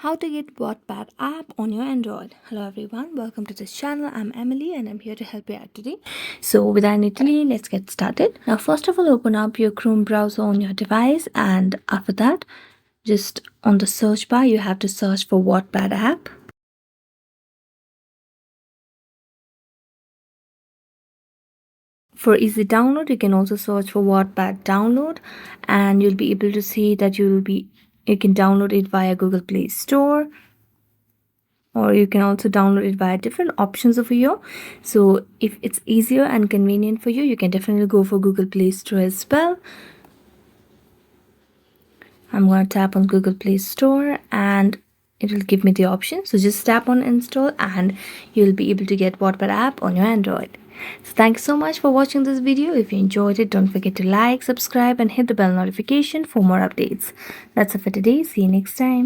How to get Wattpad app on your Android. Hello everyone, welcome to this channel. I'm Emily and I'm here to help you out today. So without any delay, let's get started. Now first of all, open up your Chrome browser on your device, and after that, just on the search bar, you have to search for Wattpad app. For easy download, you can also search for Wattpad download, and you'll be able to see that you can download it via Google Play Store, or you can also download it via different options over here. So if it's easier and convenient for you, you can definitely go for Google Play Store as well. I'm going to tap on Google Play Store and it will give me the option. So just tap on install and you'll be able to get Wattpad app on your Android. So thanks so much for watching this video. If you enjoyed it, don't forget to like, subscribe and hit the bell notification for more updates. That's it for today. See you next time.